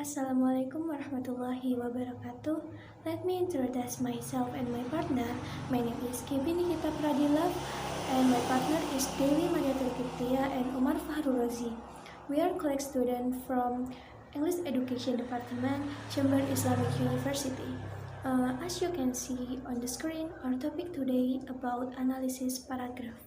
Assalamualaikum warahmatullahi wabarakatuh. Let me introduce myself and my partner. My name is Kibi Nikita Pradila and my partner is Dewi Maria Tulkiptia and Umar Fahrul Razi. We are colleague students from English Education Department, Jember Islamic University. As you can see on the screen, our topic today about analysis paragraph.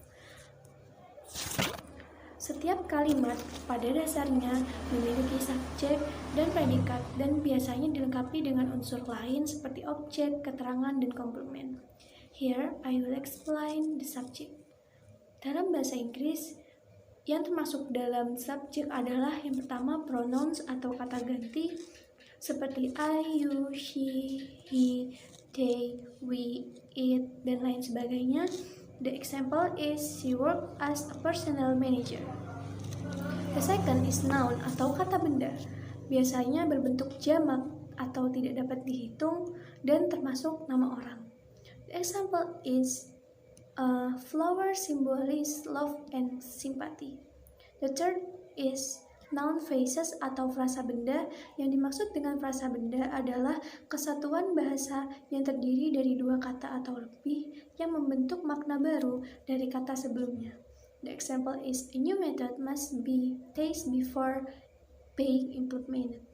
Setiap kalimat pada dasarnya memiliki subjek dan predikat dan biasanya dilengkapi dengan unsur lain seperti objek, keterangan, dan komplement. Here, I will explain the subject. Dalam bahasa Inggris, yang termasuk dalam subjek adalah yang pertama pronouns atau kata ganti seperti I, you, she, he, they, we, it, dan lain sebagainya. The example is she worked as a personnel manager. The second is noun atau kata benda. Biasanya berbentuk jamak atau tidak dapat dihitung dan termasuk nama orang. The example is a flower symbolizes love and sympathy. The third is noun phrases atau frasa benda. Yang dimaksud dengan frasa benda adalah kesatuan bahasa yang terdiri dari dua kata atau lebih yang membentuk makna baru dari kata sebelumnya. The example is a new method must be tested before being implemented.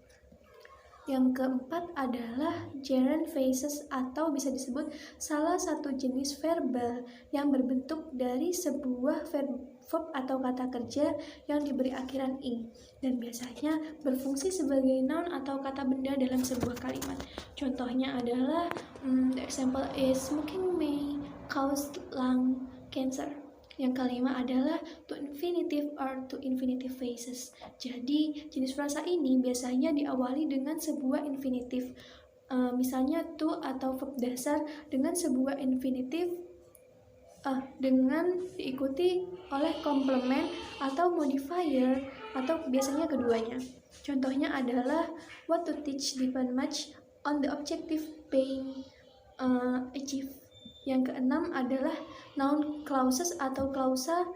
Yang keempat adalah gerund phrases atau bisa disebut salah satu jenis verbal yang berbentuk dari sebuah verb atau kata kerja yang diberi akhiran ing dan biasanya berfungsi sebagai noun atau kata benda dalam sebuah kalimat. Contohnya adalah the example is smoking may cause lung cancer. Yang kelima adalah to infinitive or to infinitive phrases. Jadi jenis frasa ini biasanya diawali dengan sebuah infinitif, misalnya to atau verb dasar dengan sebuah infinitif dengan diikuti oleh komplement atau modifier atau biasanya keduanya. Contohnya adalah what to teach depend much on the objective being achieved. Yang keenam adalah noun clauses atau klausa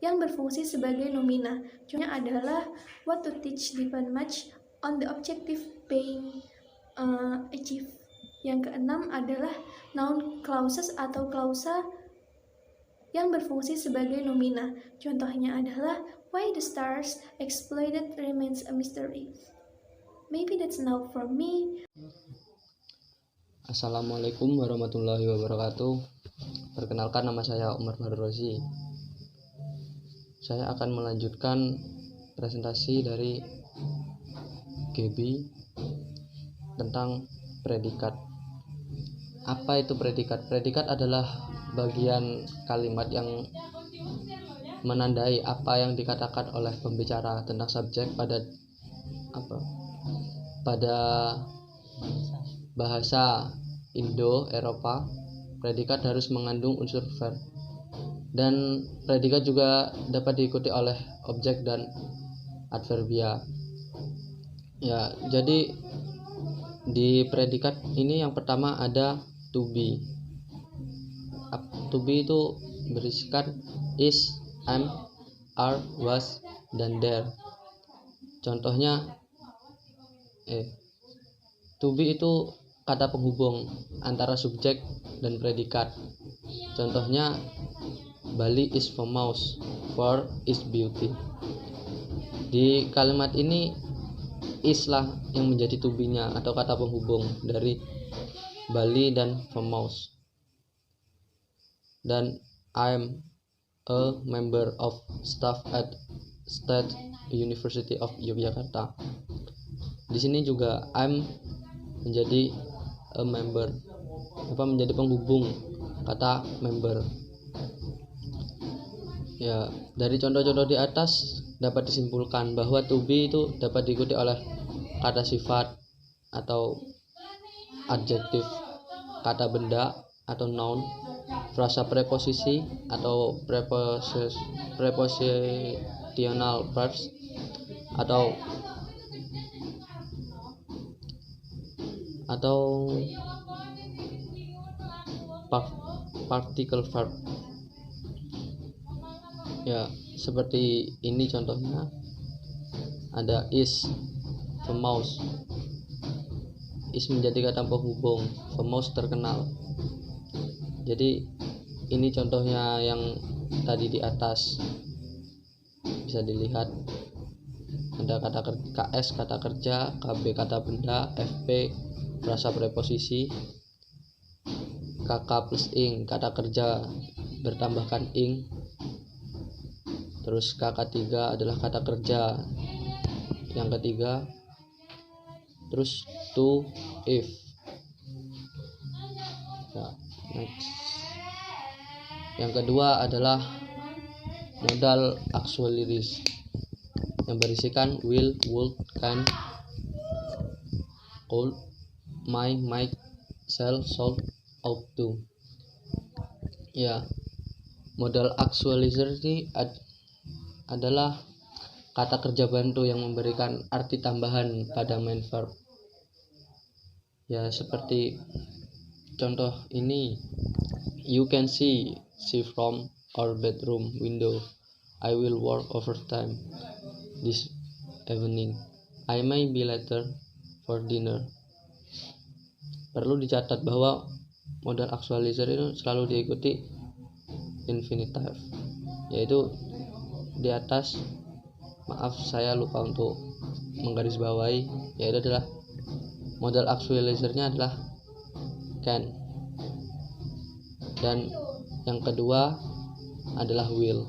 yang berfungsi sebagai nomina. Contohnya adalah what to teach depend much on the objective being achieved. Yang keenam adalah noun clauses atau klausa yang berfungsi sebagai nomina. Contohnya adalah why the stars exploded remains a mystery. Maybe that's enough from me. Assalamualaikum warahmatullahi wabarakatuh. Perkenalkan, nama saya Umar Fahrul Razi. Saya akan melanjutkan presentasi dari GB tentang predikat. Apa itu predikat? Predikat adalah bagian kalimat yang menandai apa yang dikatakan oleh pembicara tentang subjek pada bahasa Indo-Eropa. Predikat harus mengandung unsur verb, dan predikat juga dapat diikuti oleh objek dan adverbia. Ya, jadi di predikat ini yang pertama ada to be. To be itu berisikan is, am, are, was, dan there. Contohnya to be itu kata penghubung antara subjek dan predikat. Contohnya Bali is famous for its beauty. Di kalimat ini is lah yang menjadi to be-nya atau kata penghubung dari Bali dan famous. Dan I'm a member of staff at State University of Yogyakarta. Di sini juga I'm menjadi a member, menjadi penghubung kata member. Ya, dari contoh-contoh di atas dapat disimpulkan bahwa to be itu dapat diikuti oleh kata sifat atau adjektif, kata benda atau noun, frasa preposisi atau prepositional verbs atau particle verb. Ya, seperti ini contohnya. Ada is famous. Is menjadi kata penghubung, famous terkenal. Jadi ini contohnya yang tadi di atas, bisa dilihat ada kata KS kata kerja, KB kata benda, FP frasa preposisi, KK plus ing kata kerja bertambahkan ing. Terus KK3 adalah kata kerja yang ketiga. Terus to, if. Ya, next. Yang kedua adalah modal auxiliaries yang berisikan will, would, can, could, might, shall, should, ought to. Ya, modal auxiliaries ini adalah kata kerja bantu yang memberikan arti tambahan pada main verb. Ya, seperti contoh ini, you can see from our bedroom window. I will work overtime this evening. I may be later for dinner. Perlu dicatat bahwa modal auxiliary itu selalu diikuti infinitive, yaitu di atas, maaf saya lupa untuk menggarisbawahi, yaitu adalah modal auxiliary-nya adalah can, dan yang kedua adalah will.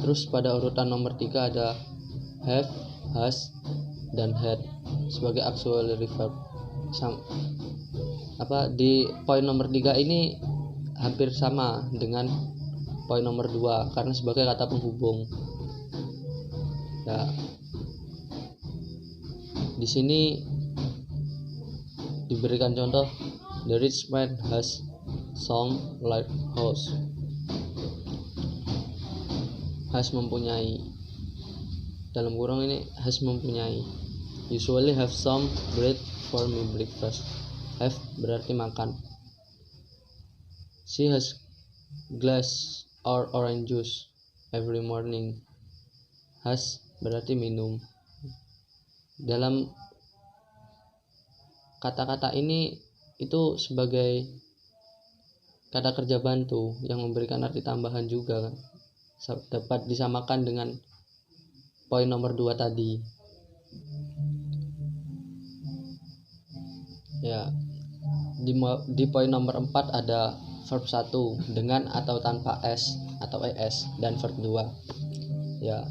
Terus pada urutan nomor 3 ada have, has, dan had sebagai auxiliary verb. Di poin nomor 3 ini hampir sama dengan poin nomor 2 karena sebagai kata penghubung. Ya, di sini diberikan contoh, the rich man has some large house. Has mempunyai, dalam kurung ini has mempunyai. Usually have some bread for me breakfast. Have berarti makan. She has glass or orange juice every morning. Has berarti minum. Dalam kata-kata ini itu sebagai kata kerja bantu yang memberikan arti tambahan juga, dapat disamakan dengan poin nomor 2 tadi. Ya, di poin nomor 4 ada verb 1 dengan atau tanpa s atau es, dan verb 2. Ya,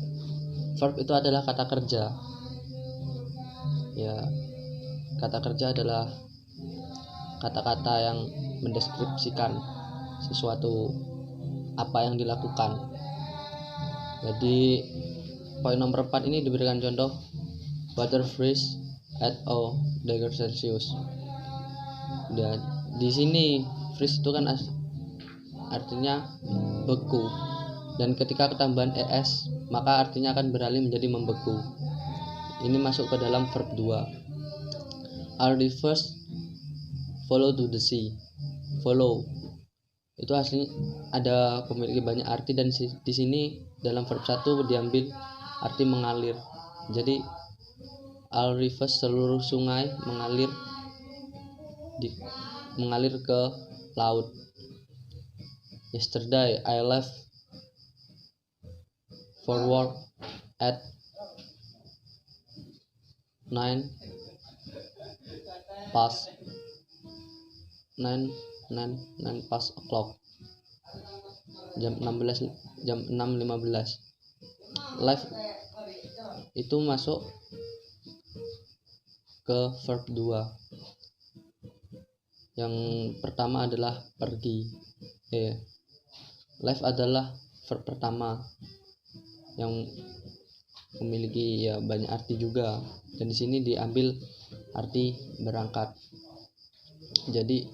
verb itu adalah kata kerja. Ya, kata kerja adalah kata-kata yang mendeskripsikan sesuatu, apa yang dilakukan. Jadi poin nomor 4 ini diberikan contoh, water freeze at 0 Celsius. Dan di sini freeze itu kan artinya beku, dan ketika ketambahan es maka artinya akan beralih menjadi membeku. Ini masuk ke dalam verb 2. Our rivers follow to the sea. Follow itu aslinya ada memiliki banyak arti, dan di sini dalam verb 1 diambil arti mengalir. Jadi all rivers, seluruh sungai mengalir ke laut. Yesterday I left for work at 9 past o'clock. Jam 6.15. Left itu masuk ke verb 2. Yang pertama adalah pergi. Left adalah verb pertama yang memiliki banyak arti juga, dan di sini diambil arti berangkat. Jadi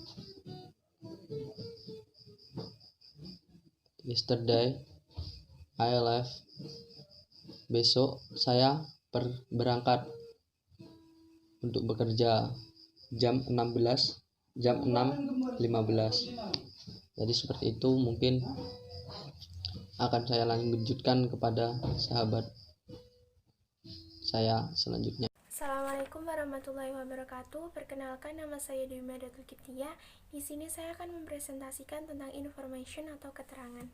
yesterday I left, besok saya berangkat untuk bekerja jam 6.15. Jadi seperti itu, mungkin akan saya lanjutkan kepada sahabat. saya selanjutnya. Assalamualaikum warahmatullahi wabarakatuh. Perkenalkan, nama saya Dewi Madatul Kiptia. Di sini saya akan mempresentasikan tentang information atau keterangan.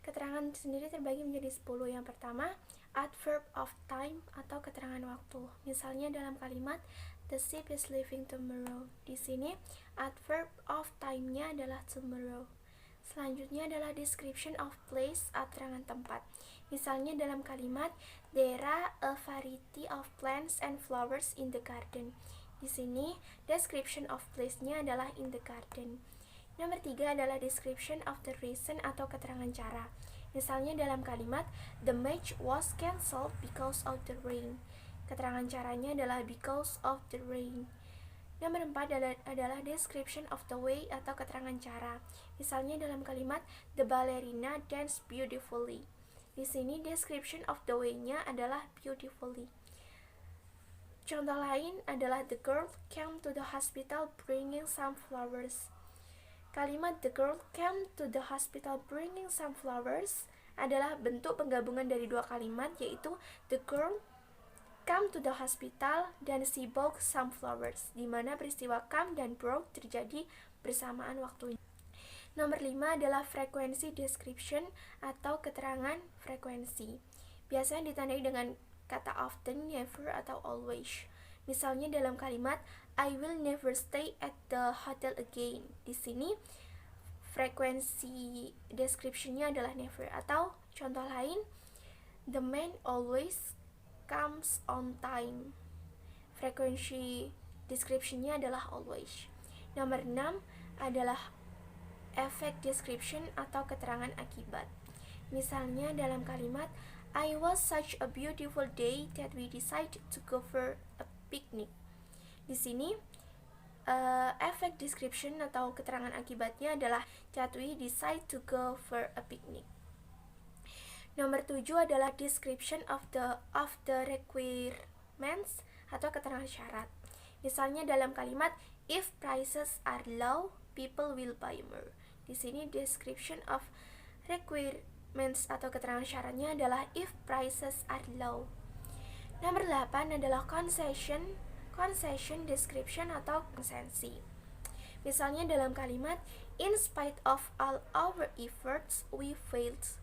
Keterangan sendiri terbagi menjadi 10. Yang pertama, adverb of time atau keterangan waktu. Misalnya dalam kalimat the ship is leaving tomorrow. Di sini adverb of time-nya adalah tomorrow. Selanjutnya adalah description of place atau keterangan tempat. Misalnya dalam kalimat there are a variety of plants and flowers in the garden. Di sini description of place-nya adalah in the garden. Nomor 3 adalah description of the reason atau keterangan cara. Misalnya dalam kalimat the match was cancelled because of the rain. Keterangan caranya adalah because of the rain. Nomor 4 adalah description of the way atau keterangan cara. Misalnya dalam kalimat the ballerina danced beautifully. Di sini description of the way-nya adalah beautifully. Contoh lain adalah the girl came to the hospital bringing some flowers. Kalimat the girl came to the hospital bringing some flowers adalah bentuk penggabungan dari dua kalimat, yaitu the girl come to the hospital dan she bought some flowers, di mana peristiwa come dan brought terjadi bersamaan waktunya. Nomor 5 adalah frekuensi description atau keterangan frekuensi. Biasanya ditandai dengan kata often, never, atau always. Misalnya dalam kalimat I will never stay at the hotel again. Di sini frekuensi description-nya adalah never. Atau contoh lain, the man always comes on time. Frekuensi description-nya adalah always. Nomor 6 adalah effect description atau keterangan akibat. Misalnya dalam kalimat I was such a beautiful day that we decided to go for a picnic. Di sini effect description atau keterangan akibatnya adalah that we decide to go for a picnic. Nomor 7 adalah description of the requirements atau keterangan syarat. Misalnya dalam kalimat if prices are low, people will buy more. Di sini description of requirements atau keterangan syaratnya adalah if prices are low. Nomor 8 adalah concession description atau konsensi. Misalnya dalam kalimat in spite of all our efforts we failed.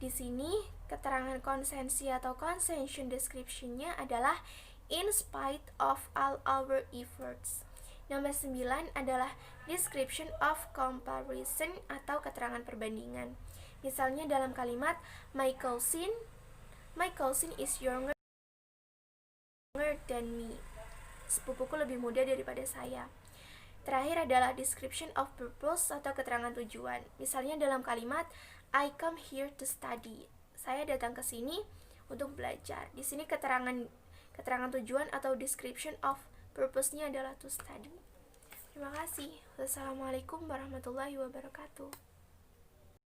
Di sini keterangan konsensi atau concession description-nya adalah in spite of all our efforts. Nomor 9 adalah description of comparison atau keterangan perbandingan. Misalnya dalam kalimat my cousin is younger than me. Sepupuku lebih muda daripada saya. Terakhir adalah description of purpose atau keterangan tujuan. Misalnya dalam kalimat I come here to study. Saya datang ke sini untuk belajar. Di sini keterangan tujuan atau description of purpose-nya adalah to study. Terima kasih. Wassalamualaikum warahmatullahi wabarakatuh.